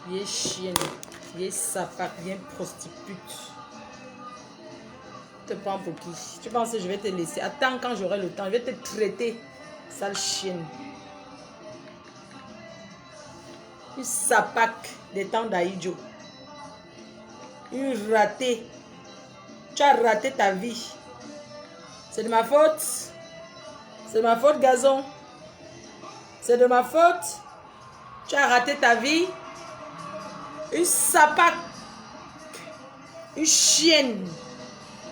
Vieille chienne, vieille sapac, vieille prostitute. Tu te prends pour qui? Tu penses que je vais te laisser? Attends quand j'aurai le temps, je vais te traiter, sale chienne. Une sapac des temps d'Aïdjo. Une ratée. Tu as raté ta vie. C'est de ma faute. C'est de ma faute, Gazon. C'est de ma faute. Tu as raté ta vie. Une sapac. Une chienne.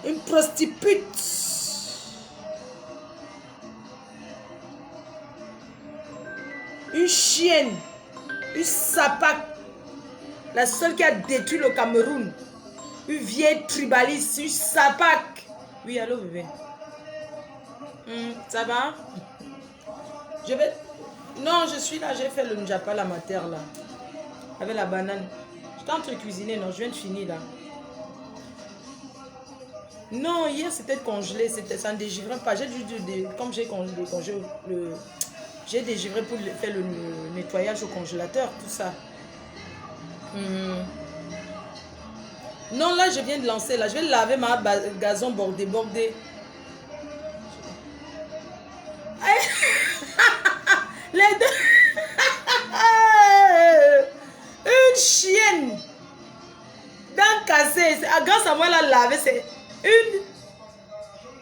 Une prostitute. Une chienne. Une sapac. La seule qui a détruit le Cameroun. Une vieille tribaliste. Une sapac. Oui, allô, bébé. Ça va? Je vais... Non, je suis là. J'ai fait le njapa, la matière, là. Avec la banane. Je suis en train de cuisiner, non? Je viens de finir, là. Non, hier, c'était congelé. Ça ne dégivrait pas. J'ai dû... Comme j'ai congelé le... J'ai dégivré pour faire le nettoyage au congélateur, tout ça. Non, là, je viens de lancer. Là, je vais laver ma gazon bordé. Les deux. Une chienne. Dents cassées. Grâce à moi, elle a lavé. C'est une.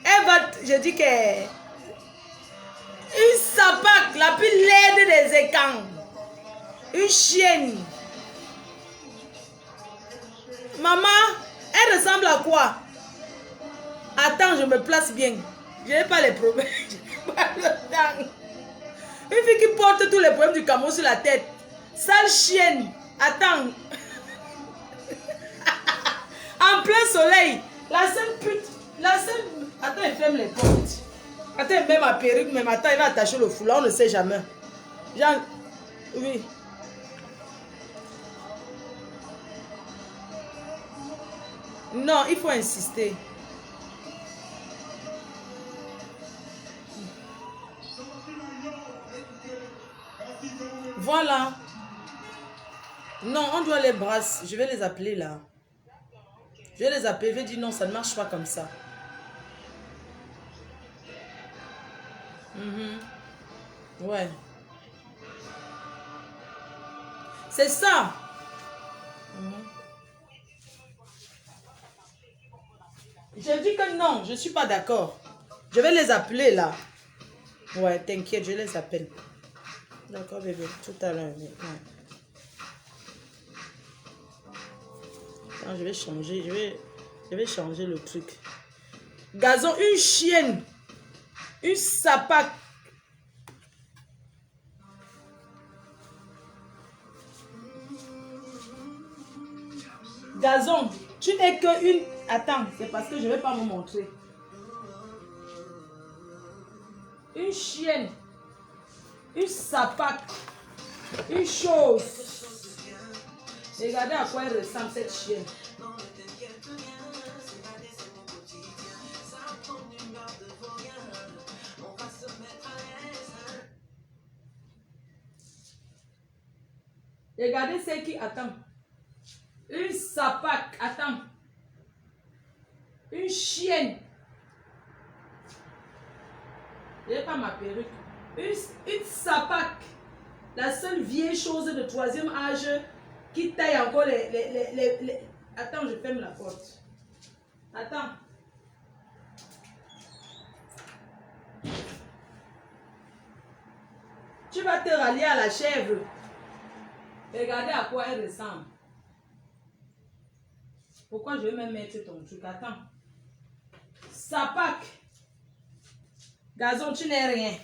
Elle va. Je dis que. Une sapac, la plus laide des écangs. Une chienne. Maman, elle ressemble à quoi? Attends, je me place bien. Je n'ai pas les problèmes. Une fille qui porte tous les problèmes du Cameroun sur la tête. Sale chienne. Attends. En plein soleil. La seule pute. La seule... Attends, elle ferme les portes. Attends, elle met ma perruque. Même attends, elle va attacher le foulard. On ne sait jamais. Genre... Oui. Non, il faut insister. Voilà. Non, on doit les brasser. Je vais les appeler là. Je vais les appeler. Je vais dire non, ça ne marche pas comme ça. Ouais. C'est ça. Je dis que non, je ne suis pas d'accord. Je vais les appeler là. Ouais, t'inquiète, je les appelle. D'accord, bébé, tout à l'heure. Ouais. Non, je vais changer, je vais changer le truc. Gazon, une chienne. Une sapac. Gazon, tu n'es que une... Attends, c'est parce que je ne vais pas me montrer. Une chienne. Une sapac. Une chose. Regardez à quoi elle ressemble cette chienne. Regardez celle qui attend. Une sapac. Attends. Une chienne. Je n'ai pas ma perruque. Une sapac. La seule vieille chose de troisième âge qui taille encore les... Attends, je ferme la porte. Attends. Tu vas te rallier à la chèvre. Regardez à quoi elle ressemble. Pourquoi je vais même mettre ton truc? Attends. Sapac. Gazon, tu n'es rien.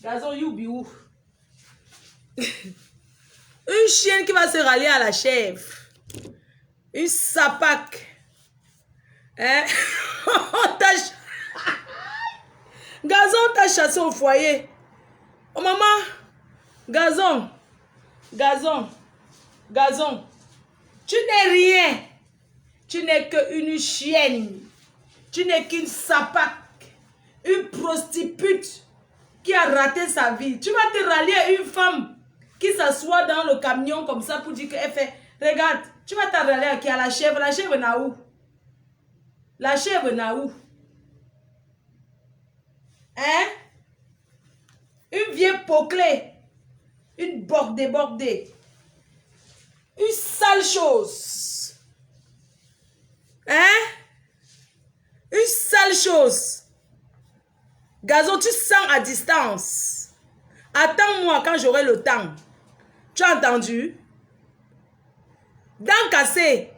Gazon, youbiou. Une chienne qui va se rallier à la chèvre. Une sapac. Hein? Gazon t'a chassé au foyer. Oh maman. Gazon. Gazon. Gazon. Tu n'es rien. Tu n'es qu'une chienne. Tu n'es qu'une sapac. Une prostitute qui a raté sa vie. Tu vas te rallier à une femme qui s'assoit dans le camion comme ça pour dire qu'elle fait, regarde, tu vas t'adresser à qui? À la chèvre n'a où? La chèvre n'a où? Hein? Une vieille poclée, une bordée. Une sale chose. Hein? Une sale chose. Gazon, tu sens à distance. Attends-moi quand j'aurai le temps. Tu as entendu? Dents cassées.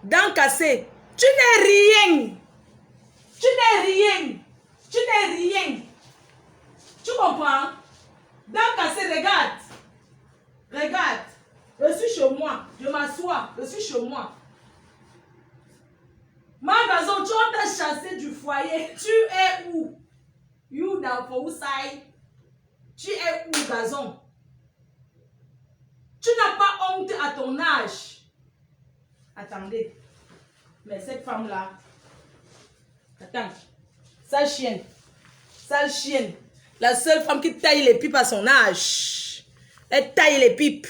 Dents cassées. Tu n'es rien. Tu n'es rien. Tu n'es rien. Tu comprends? Dents cassées, regarde. Regarde. Je suis chez moi. Je m'assois. Je suis chez moi. Ma Gazon, tu as chassé du foyer. Tu es où? You now for outside. Tu es où, Gazon? Tu n'as pas honte à ton âge. Attendez. Mais cette femme-là. Attends. Sale chienne. Sale chienne. La seule femme qui taille les pipes à son âge. Elle taille les pipes.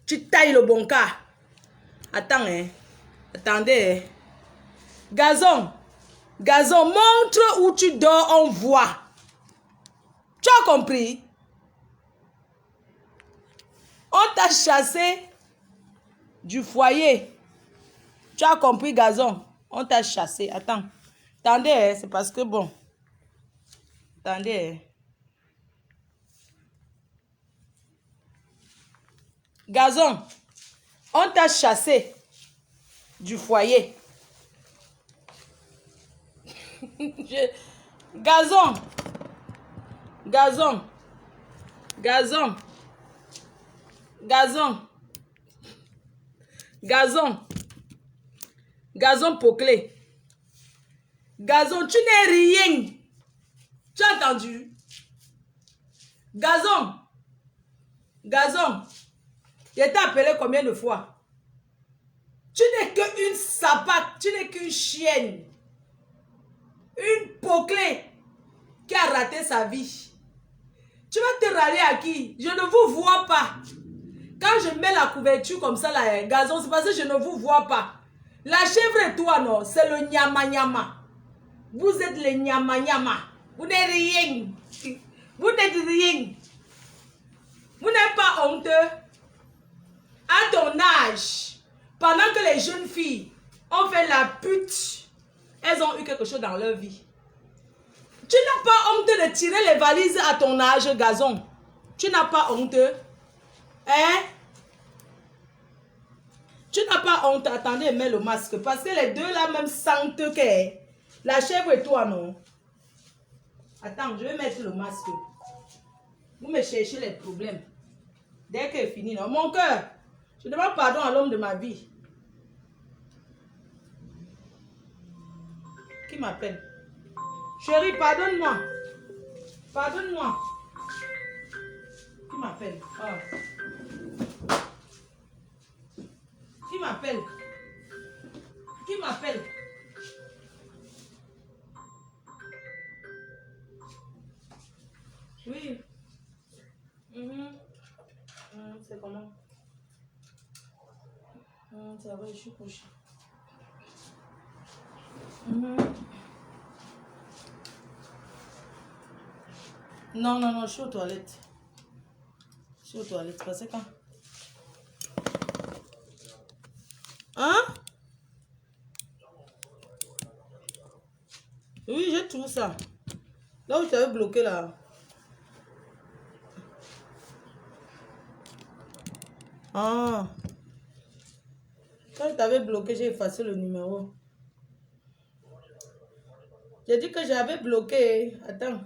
Tu tailles le bon cas. Attends, hein. Attendez, hein. Gazon. Gazon, montre où tu dors, on voit. Tu as compris? On t'a chassé du foyer. Tu as compris, Gazon? On t'a chassé. Attends. Attendez, hein, c'est parce que bon. Attendez. Hein. Gazon, on t'a chassé du foyer. Gazon. Gazon. Gazon. Gazon. Gazon. Gazon poclé. Gazon, tu n'es rien. Tu as entendu? Gazon. Gazon. Je t'ai appelé combien de fois? Tu n'es qu'une sapate. Tu n'es qu'une chienne. Une poclée qui a raté sa vie. Tu vas te rallier à qui? Je ne vous vois pas. Quand je mets la couverture comme ça, là, Gazon, c'est parce que je ne vous vois pas. La chèvre et toi, non, c'est le nyama-nyama. Vous êtes les nyama-nyama. Vous n'êtes rien. Vous n'êtes rien. Vous n'êtes pas honteux. À ton âge, pendant que les jeunes filles ont fait la pute, elles ont eu quelque chose dans leur vie. Tu n'as pas honte de tirer les valises à ton âge, Gazon. Tu n'as pas honte. Hein? Tu n'as pas honte. Attendez, mets le masque. Parce que les deux là même sentent que la chèvre et toi, non? Attends, je vais mettre le masque. Vous me cherchez les problèmes. Dès que c'est fini, non? Mon cœur, je demande pardon à l'homme de ma vie. Qui m'appelle? Chérie, pardonne-moi. Pardonne-moi. Qui m'appelle? Oh. Qui m'appelle? Qui m'appelle? Oui. C'est comment? Ça va, je suis couchée. Non, non, non, je suis aux toilettes. Je suis aux toilettes. Parce que quand... Hein? Oui, j'ai tout ça. Là où tu avais bloqué là. Ah. Quand je t'avais bloqué, j'ai effacé le numéro. J'ai dit que j'avais bloqué. Attends.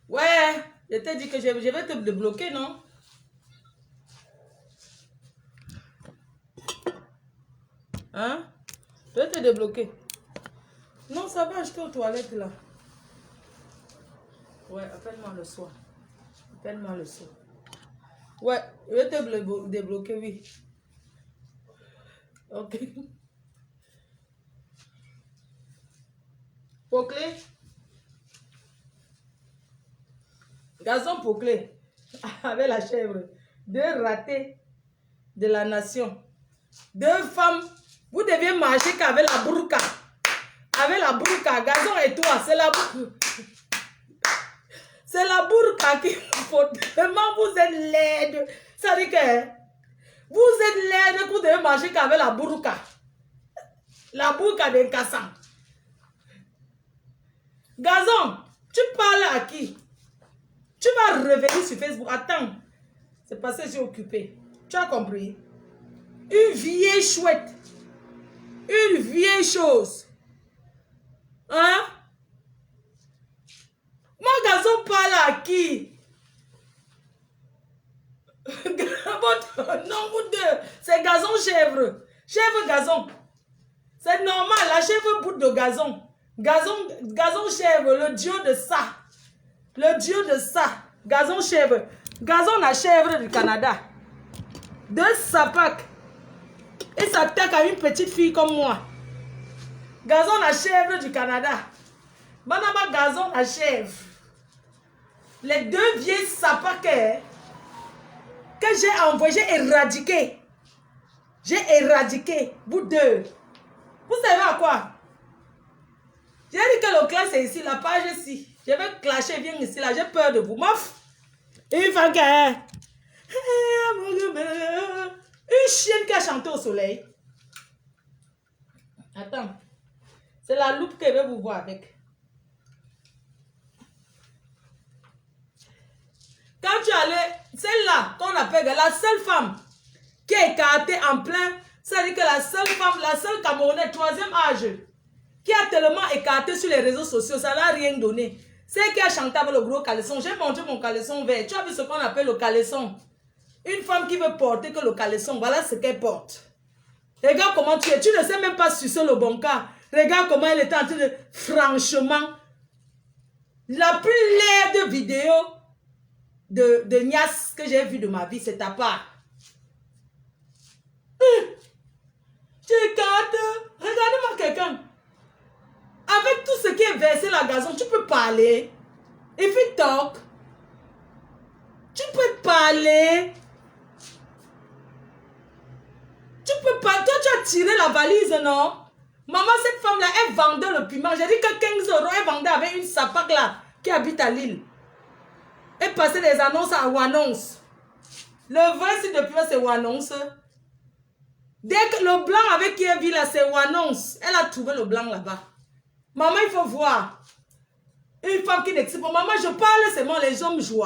Ouais, je t'ai dit que je vais te débloquer, non? Hein? Je vais te débloquer. Non, ça va, j'étais aux toilettes là. Ouais, appelle-moi le soir. Appelle-moi le soir. Ouais, je vais te débloquer, oui. Ok. Ok. Gazon Poclé, avec la chèvre. 2 ratés de la nation. 2 femmes, vous deviez marcher qu'avec la burqa. Avec la burqa, Gazon et toi, c'est la burqa. C'est la burqa qui faut. Tellement vous êtes laide. Ça dit que vous êtes laide, vous devez marcher qu'avec la burqa. La burqa d'un cassant. Gazon, tu parles à qui? Tu vas revenir sur Facebook. Attends. C'est parce que j'ai occupé. Tu as compris? Une vieille chouette. Une vieille chose. Hein? Moi, Gazon parle à qui? Non, vous deux. C'est Gazon chèvre. Chèvre Gazon. C'est normal. La chèvre bout de Gazon. Gazon chèvre. Le dieu de ça. Le dieu de ça. Gazon chèvre. Gazon la chèvre du Canada. 2 sapacs. Et s'attaque à une petite fille comme moi. Gazon la chèvre du Canada. Banaba Gazon la chèvre. Les 2 vieilles sapacs que j'ai envoyé, j'ai éradiqué. J'ai éradiqué. Vous deux. Vous savez à quoi? J'ai dit que le classe est ici, la page est ici. Je vais clasher, viens ici, là. J'ai peur de vous. Mof. Une chienne qui a chanté au soleil. Attends. C'est la loupe que je vais vous voir avec. Quand tu allais, celle-là, qu'on appelle la seule femme qui est écartée en plein, c'est-à-dire que la seule femme, la seule Camerounaise, 3e âge, qui a tellement écarté sur les réseaux sociaux, ça n'a rien donné. C'est qui a chanté avec le gros caleçon. J'ai montré mon caleçon vert. Tu as vu ce qu'on appelle le caleçon? Une femme qui veut porter que le caleçon, voilà ce qu'elle porte. Regarde comment tu es. Tu ne sais même pas sucer le bon cas. Regarde comment elle était en train de... Franchement, la plus laide vidéo de Nias que j'ai vue de ma vie, c'est ta part. Tu écartes. Regardez-moi quelqu'un. Avec tout ce qui est versé la Gazon, tu peux parler. If you talk, tu peux parler. Tu peux pas. Toi, tu as tiré la valise, non? Maman, cette femme-là, elle vendait le piment. J'ai dit que 15 €, elle vendait avec une sapac là, qui habite à Lille. Elle passait des annonces à Ouannonce. Le vrai site de piment, c'est Ouannonce. Dès que le blanc avec qui elle vit là, c'est Ouannonce. Elle a trouvé le blanc là-bas. Maman, il faut voir. Une femme qui n'existe pas. Maman, je parle seulement, les hommes jouent.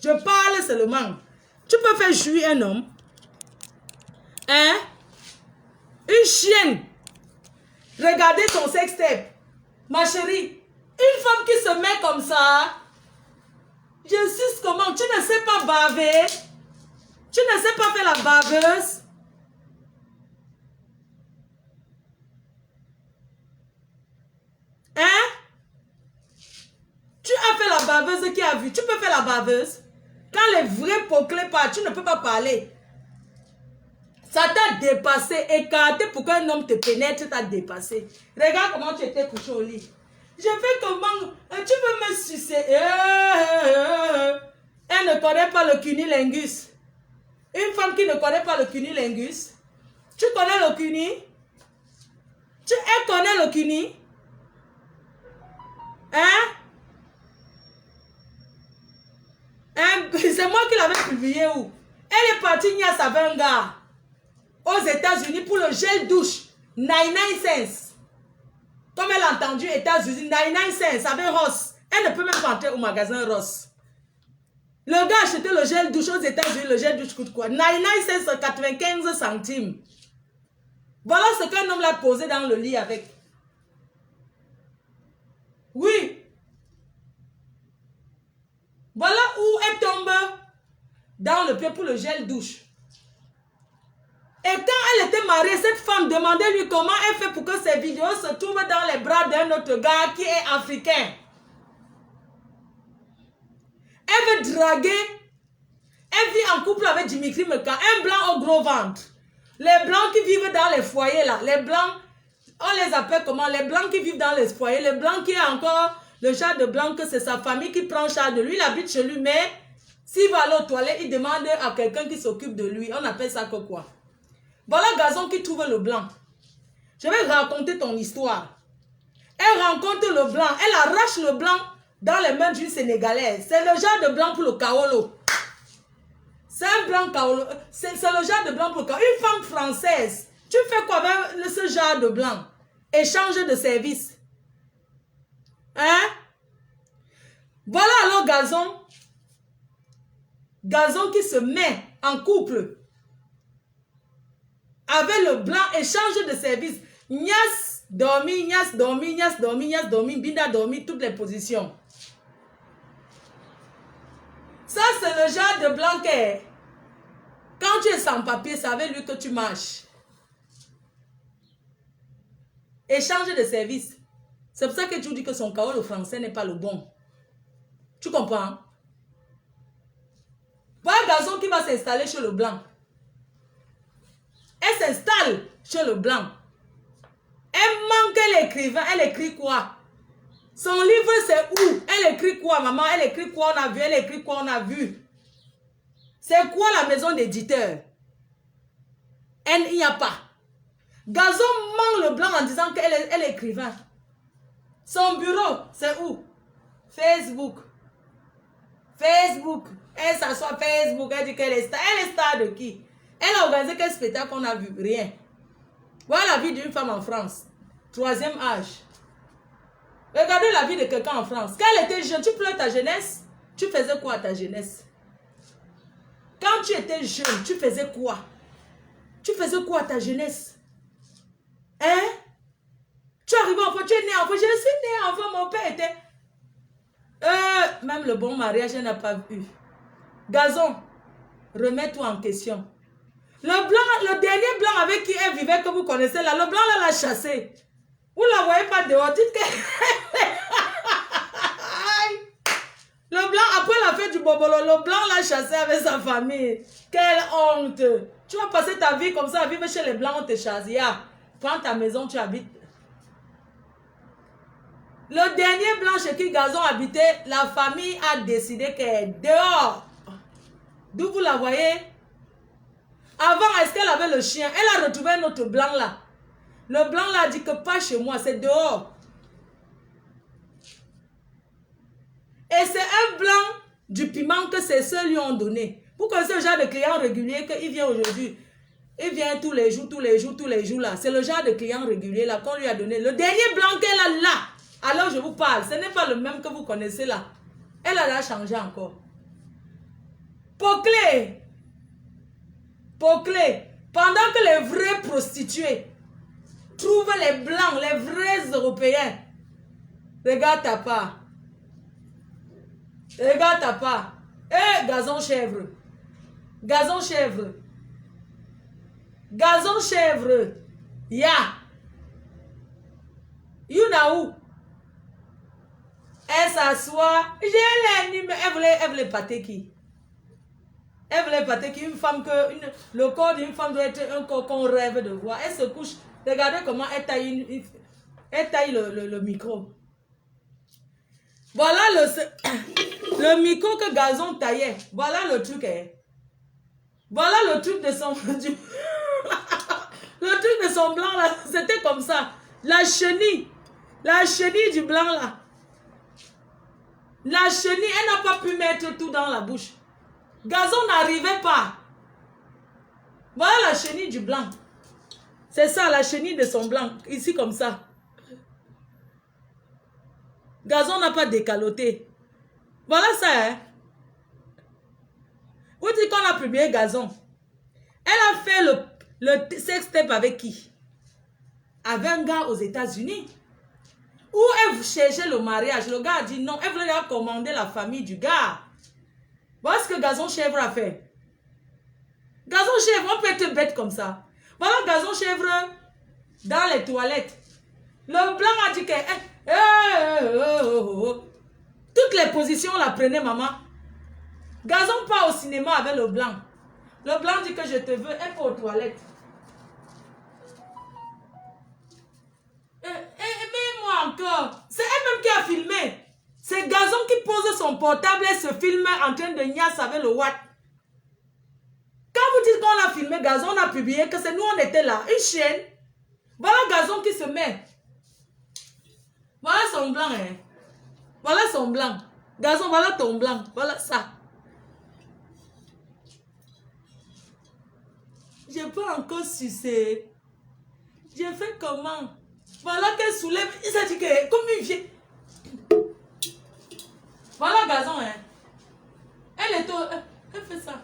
Je parle seulement. Tu peux faire jouir un homme. Hein? Une chienne. Regardez ton sextape. Ma chérie. Une femme qui se met comme ça. Je sais comment. Tu ne sais pas baver. Tu ne sais pas faire la baveuse. Hein? Tu as fait la baveuse qui a vu. Tu peux faire la baveuse. Quand les vrais poclés parlent, tu ne peux pas parler. Ça t'a dépassé, écarté pour qu'un homme te pénètre, t'a dépassé. Regarde comment tu étais couché au lit. Je fais comment? Tu veux me sucer? Elle ne connaît pas le cunilingus. Une femme qui ne connaît pas le cunilingus. Tu connais le cuni? Elle connaît le cuni? Hein? C'est moi qui l'avais publié où? Elle est partie Nias avec un gars aux États-Unis pour le gel douche 99 cents. Comme elle a entendu États-Unis 99 cents avec Ross. Elle ne peut même pas entrer au magasin Ross. Le gars a acheté le gel douche aux États-Unis. Le gel douche coûte quoi? 99 cents, 95 centimes. Voilà ce qu'un homme l'a posé dans le lit avec. Oui. Voilà où elle tombe dans le pied pour le gel douche. Et quand elle était mariée, cette femme demandait lui comment elle fait pour que ses vidéos se trouvent dans les bras d'un autre gars qui est africain. Elle veut draguer. Elle vit en couple avec Dimitri Meka, un blanc au gros ventre. Les blancs qui vivent dans les foyers là, les blancs, on les appelle comment? Les blancs qui vivent dans les foyers, les blancs qui ont encore Le genre de blanc que c'est sa famille qui prend charge de lui. Il habite chez lui, mais s'il va aller aux toilettes, il demande à quelqu'un qui s'occupe de lui. On appelle ça que quoi? Voilà Gazon qui trouve le blanc. Je vais raconter ton histoire. Elle rencontre le blanc. Elle arrache le blanc dans les mains d'une Sénégalaise. C'est le genre de blanc pour le kaolo. C'est un blanc kaolo. C'est le genre de blanc pour le kaolo. Une femme française. Tu fais quoi avec ce genre de blanc? Échange de service. Hein? Voilà alors Gazon. Gazon qui se met en couple avec le blanc, échange de service. Nias dormi, Nias dormi, Nias dormi, Nias dormi, Binda dormi, toutes les positions. Ça, c'est le genre de blanc que quand tu es sans papier, c'est avec lui que tu marches. Échange de service. C'est pour ça que tu dis que son kaolo français n'est pas le bon. Tu comprends? Voilà Gazon qui va s'installer chez le blanc. Elle s'installe chez le blanc. Elle manque l'écrivain. Elle écrit quoi? Son livre c'est où? Elle écrit quoi maman? Elle écrit quoi on a vu? Elle écrit quoi on a vu? C'est quoi la maison d'éditeur? Il n'y a pas. Gazon manque le blanc en disant qu'elle est écrivain. Son bureau c'est où? Facebook. Facebook. Elle s'assoit Facebook. Elle dit qu'elle est star. Elle est star de qui? Elle a organisé quel spectacle qu'on a vu? Rien. Voilà la vie d'une femme en France. 3e âge. Regardez la vie de quelqu'un en France. Quand elle était jeune, tu pleures ta jeunesse. Tu faisais quoi à ta jeunesse? Quand tu étais jeune, tu faisais quoi? Tu faisais quoi à ta jeunesse? Hein? Tu es arrivé enfant, tu es né enfant. Je suis né enfant, mon père était... même le bon mariage, elle n'a pas vu. Gazon, remets-toi en question. Le blanc, le dernier blanc avec qui elle vivait, que vous connaissez là, le blanc là l'a chassé. Vous ne la voyez pas dehors. Le blanc, après la fête du bobolo, le blanc l'a chassé avec sa famille. Quelle honte. Tu vas passer ta vie comme ça, à vivre chez les blancs, on te chasse. Prends ta maison, tu habites. Le dernier blanc chez qui Gazon habitait, la famille a décidé qu'elle est dehors. D'où vous la voyez? Avant, est-ce qu'elle avait le chien? Elle a retrouvé notre blanc là. Le blanc là a dit que pas chez moi, c'est dehors. Et c'est un blanc du piment que ses soeurs lui ont donné. Vous connaissez le genre de client régulier qu'il vient aujourd'hui. Il vient tous les jours, tous les jours, tous les jours là. C'est le genre de client régulier là qu'on lui a donné. Le dernier blanc qu'elle a là. Alors je vous parle, ce n'est pas le même que vous connaissez là. Elle a changé encore. Poclé. Poclé. Pendant que les vrais prostituées trouvent les blancs, les vrais européens. Regarde ta part. Regarde ta part. Gazon chèvre. Gazon chèvre. Gazon chèvre. Où? Elle s'assoit. J'ai les numéros. Elle voulait pâter qui? Elle voulait pâter qui? Une femme que... le corps d'une femme doit être un corps qu'on rêve de voir. Elle se couche. Regardez comment elle taille, le micro. Voilà le micro que Gazon taillait. Voilà le truc. Voilà le truc de son... le truc de son blanc là. C'était comme ça. La chenille. La chenille du blanc là. La chenille, elle n'a pas pu mettre tout dans la bouche. Gazon n'arrivait pas. Voilà la chenille du blanc. C'est ça, la chenille de son blanc. Ici, comme ça. Gazon n'a pas décaloté. Voilà ça, hein. Vous dites qu'on a publié Gazon. Elle a fait le sextape avec qui? Avec un gars aux États-Unis. Où elle cherchait le mariage. Le gars a dit non. Elle voulait commander la famille du gars. Voilà ce que Gazon Chèvre a fait. Gazon Chèvre, on peut être bête comme ça. Voilà Gazon Chèvre dans les toilettes. Le blanc a dit que... toutes les positions, on la prenait, maman. Gazon part au cinéma avec le blanc. Le blanc dit que je te veux. Elle part aux toilettes. Et moi encore. C'est elle-même qui a filmé. C'est Gazon qui pose son portable et se filme en train de niasse avec le Watt. Quand vous dites qu'on a filmé Gazon, on a publié que c'est nous, on était là. Une chienne. Voilà Gazon qui se met. Voilà son blanc. Hein. Voilà son blanc. Gazon, voilà ton blanc. Voilà ça. Je peux encore sucer. J'ai fait comment? Voilà qu'elle soulève. Il s'est dit que comme une vieille. Voilà Gazon. Hein. Elle est au... Elle fait ça.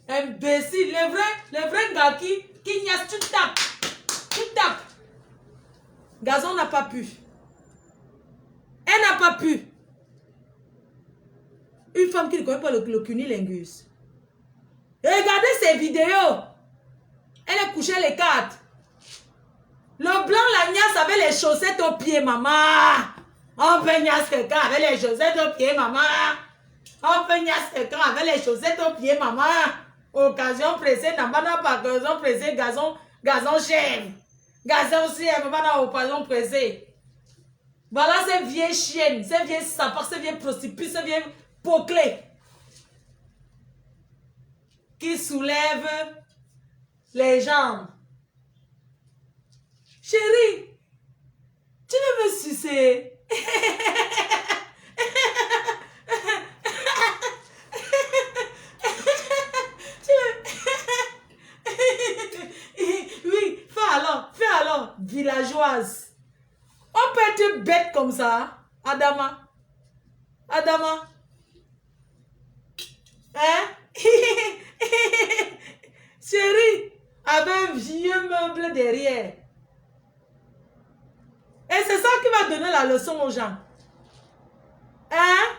Imbécile. Les vrais gars qui niassent, tu tapes. Tu tapes. Gazon n'a pas pu. Elle n'a pas pu. Une femme qui ne connaît pas le cunilingus. Regardez ces vidéos. Elle est couchée les quatre. Le blanc, la niasse avec les chaussettes aux pieds, maman. On peut niasse quelqu'un avec les chaussettes aux pieds, maman. On peut niasse quelqu'un avec les chaussettes aux pieds, maman. Occasion pressée, n'a pas occasion pressée, gazon chèvre. Gazon chèvre, pas occasion pressée. Voilà ces vieilles chiennes, ces vieilles sapeurs, ces vieilles prostituées, ces vieilles poclées. Qui soulèvent les jambes. Chérie, tu veux me sucer? Oui, fais alors, villageoise. On peut être bête comme ça, Adama. Adama. Hein? Chérie, avec un vieux meuble derrière. Et c'est ça qui va donner la leçon aux gens. Hein?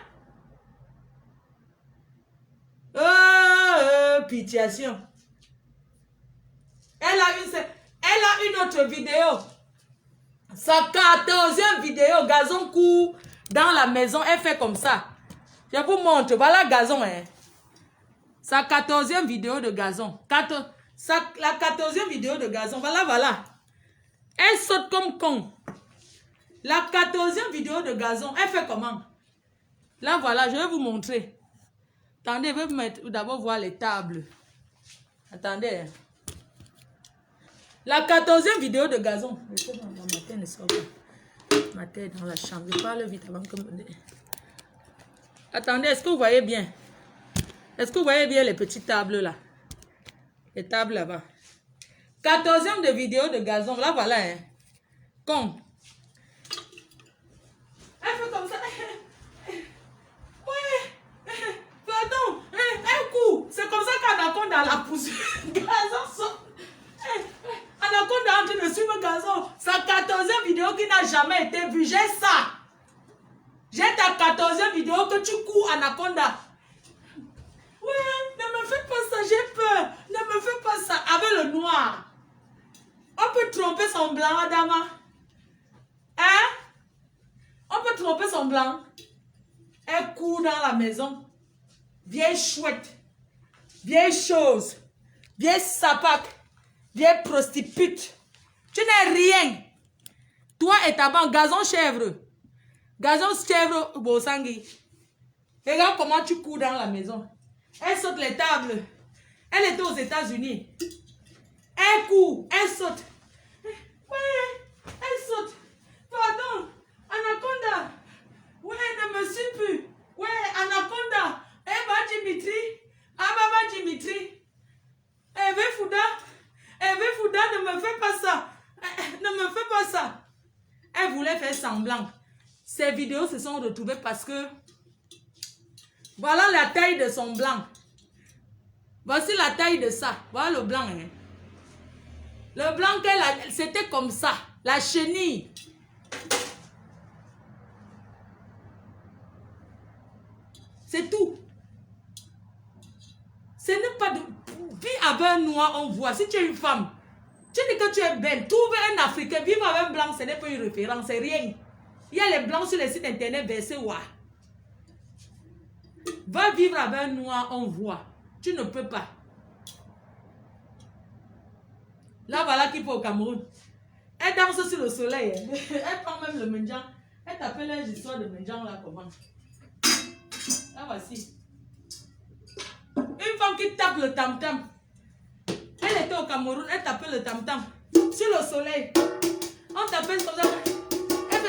Pitiation. Elle a une autre vidéo. Sa 14e vidéo, Gazon court dans la maison. Elle fait comme ça. Je vous montre. Voilà Gazon. Hein. Sa 14e vidéo de Gazon. La 14e vidéo de Gazon. Voilà. Elle saute comme con. La 14e vidéo de Gazon. Elle fait comment? Là, voilà. Je vais vous montrer. Attendez, je vais d'abord voir les tables. Attendez. La 14e vidéo de Gazon. Ma tête ne sort pas. Ma tête est dans la chambre. Je parle vite avant que... Attendez, est-ce que vous voyez bien? Est-ce que vous voyez bien les petites tables là? Les tables là-bas. 14e de vidéo de Gazon. Là, voilà. Hein. Con. Elle fait comme ça. Ouais. Pardon. Elle court. C'est comme ça qu'Anaconda la pousse. Gazon sort. Anaconda est en train de suivre Gazon. Sa 14e vidéo qui n'a jamais été vue. J'ai ça. J'ai ta 14e vidéo que tu cours Anaconda. Ouais, ne me fais pas ça, j'ai peur. Ne me fais pas ça. Avec le noir. On peut tromper son blanc, Adama. Hein? On peut tromper son blanc. Elle court dans la maison. Vieille chouette. Vieille chose. Vieille sapac. Vieille prostituée. Tu n'es rien. Toi et ta banque, Gazon chèvre. Gazon chèvre, Bosangui. Regarde comment tu cours dans la maison. Elle saute les tables. Elle était aux États-Unis. Elle court, elle saute. Ouais, elle saute. Pardon, Anaconda. Ouais, ne me suis plus. Ouais, Anaconda. Eh ben Dimitri. Ah bah Dimitri. Fouda, ne me fais pas ça. Ne me fais pas ça. Elle voulait faire semblant. Ces vidéos se sont retrouvées parce que voilà la taille de son blanc. Voici la taille de ça. Voilà le blanc. Hein. Le blanc qu'elle a, c'était comme ça. La chenille. C'est tout. Ce n'est pas de... Vie avec un noir, on voit. Si tu es une femme, tu dis que tu es belle. Trouver un Africain, vivre avec un blanc, ce n'est pas une référence, c'est rien. Il y a les blancs sur les sites internet versés. Va vivre avec un noir, on voit. Tu ne peux pas. Là, voilà qui peut au Cameroun. Elle danse sur le soleil. Elle prend même le mendiant. Elle t'appelle les histoires de mendiant là comment? Là voici. Une femme qui tape le tam-tam. Elle était au Cameroun, elle tapait le tam-tam. Sur le soleil. On tapait comme ça. Elle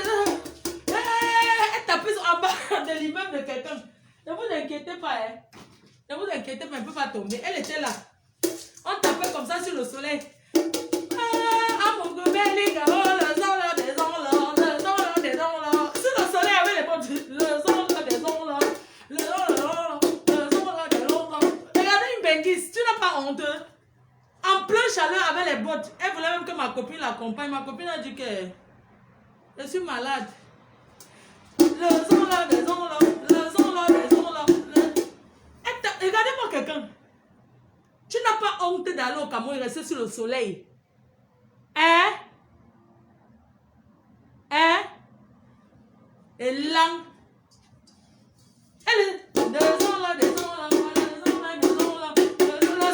tapait en bas de l'immeuble de quelqu'un. Ne vous inquiétez pas, hein. Ne vous inquiétez pas, elle ne peut pas tomber. Elle était là. On tapait comme ça sur le soleil. Sur le soleil avec les potes. Regardez une bêtise, tu n'as pas honte. En plein chaleur avec les bottes. Elle voulait même que ma copine l'accompagne. Ma copine a dit que je suis malade. Regardez-moi quelqu'un. Tu n'as pas honte d'aller au Cameroun et rester sur le soleil. Hein? Hein? Et là, elle est... Le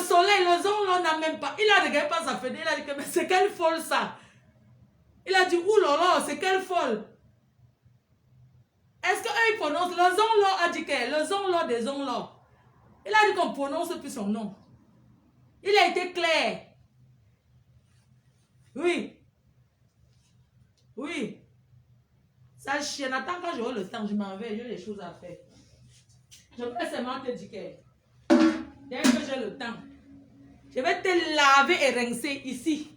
soleil, le zon, n'a même pas. Il a regardé pas sa fenêtre. Il a dit que c'est quelle folle ça. Il a dit, oulala, c'est quelle folle. Est-ce qu'eux ils prononcent le zon a dit que le zon des zon là. Il a dit qu'on prononce plus son nom. Il a été clair. Oui. Oui. Ça chienne. Attends quand j'aurai le temps, je m'en vais. J'ai des choses à faire. Je vais seulement te dire que dès que j'ai le temps, je vais te laver et rincer ici.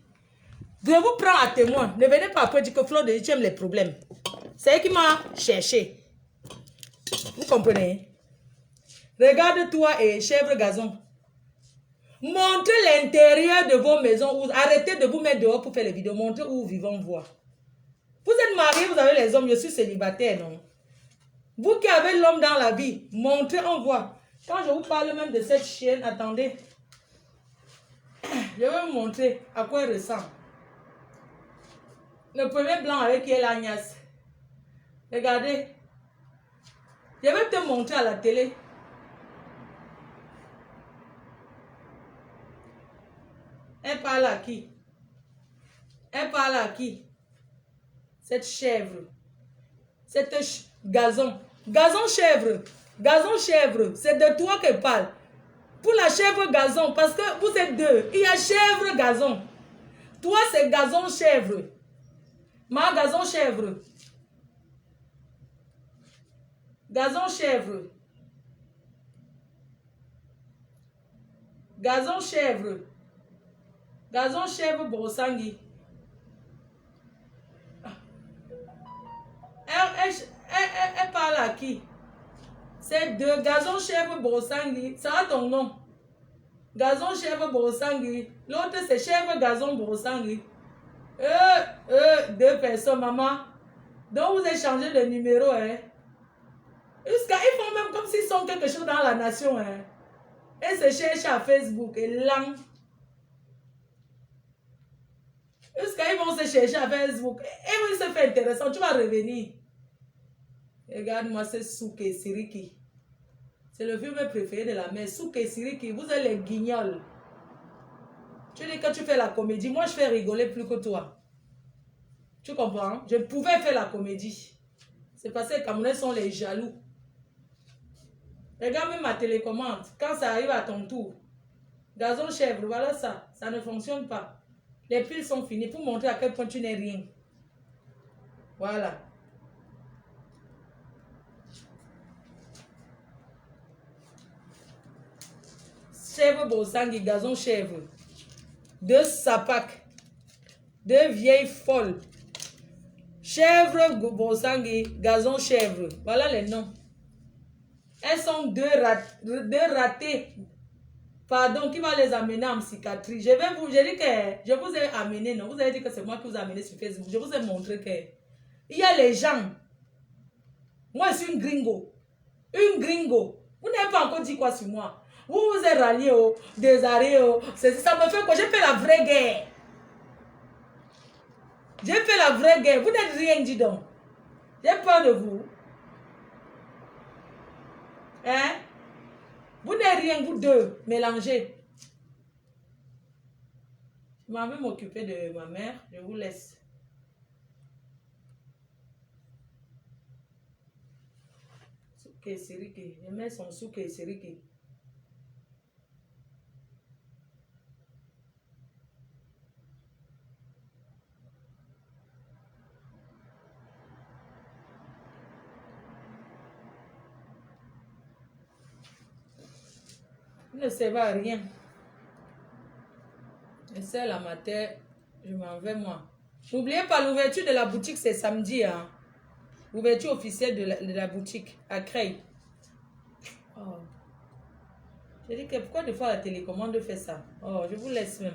Je vous prends à témoin. Ne venez pas après dire que Flo de tu aimes les problèmes. C'est elle qui m'a cherché. Vous comprenez? Regarde-toi et chèvre gazon. Montrez l'intérieur de vos maisons. Arrêtez de vous mettre dehors pour faire les vidéos. Montrez où vivons voir. Vous êtes mariés, vous avez les hommes. Je suis célibataire, non? Vous qui avez l'homme dans la vie, montrez, on voit. Quand je vous parle même de cette chienne, attendez. Je vais vous montrer à quoi elle ressemble. Le premier blanc avec qui est l'agnasse. Regardez. Je vais te montrer à la télé. Elle parle à qui? Elle parle à qui? Cette chèvre. Cette gazon. Gazon chèvre. Gazon chèvre. C'est de toi qu'elle parle. Pour la chèvre gazon. Parce que vous êtes deux. Il y a chèvre gazon. Toi c'est gazon chèvre. Ma gazon chèvre. Gazon chèvre. Gazon chèvre. Gazon chèvre brossangui. Elle parle à qui? C'est deux. Gazon chèvre brossangui. Ça a ton nom. Gazon chèvre brossangui. L'autre c'est chèvre gazon brossangui. Deux personnes, maman. Donc vous échangez de numéro, hein. Ils font même comme s'ils sont quelque chose dans la nation, hein. Et se cherchent à Facebook et là. Ils vont se chercher à Facebook. Et ils se font intéressant. Tu vas revenir. Regarde-moi, c'est Souk et Siriki. C'est le film préféré de la mère. Souk et Siriki, vous êtes les guignols. Tu dis que tu fais la comédie. Moi, je fais rigoler plus que toi. Tu comprends? Je pouvais faire la comédie. C'est parce que les Camerounais sont les jaloux. Regarde même ma télécommande. Quand ça arrive à ton tour. Gazon chèvre, voilà ça. Ça ne fonctionne pas. Les piles sont finies pour montrer à quel point tu n'es rien. Voilà. Chèvre Bosangi, gazon chèvre. Deux sapacs. Deux vieilles folles. Chèvre Bosangi, gazon chèvre. Voilà les noms. Elles sont deux ratées. Pardon, qui va les amener en psychiatrie. Je dis que je vous ai amené, non? Vous avez dit que c'est moi qui vous ai amené sur Facebook. Je vous ai montré que il y a les gens. Moi, je suis une gringo. Une gringo. Vous n'avez pas encore dit quoi sur moi. Vous vous êtes rallié au désarrêt. Ça me fait quoi? J'ai fait la vraie guerre. J'ai fait la vraie guerre. Vous n'êtes rien dit donc. J'ai peur de vous. Hein? Vous n'êtes rien, vous deux, mélangés. Je m'en vais m'occuper de ma mère. Je vous laisse. Kesirike. Je mets son sous Kesirike. Ne servent à rien. Et c'est la matin, je m'en vais moi. N'oubliez pas l'ouverture de la boutique, c'est samedi. Hein? L'ouverture officielle de la boutique à Creil. Oh. J'ai dit que pourquoi des fois la télécommande fait ça? Oh, je vous laisse même.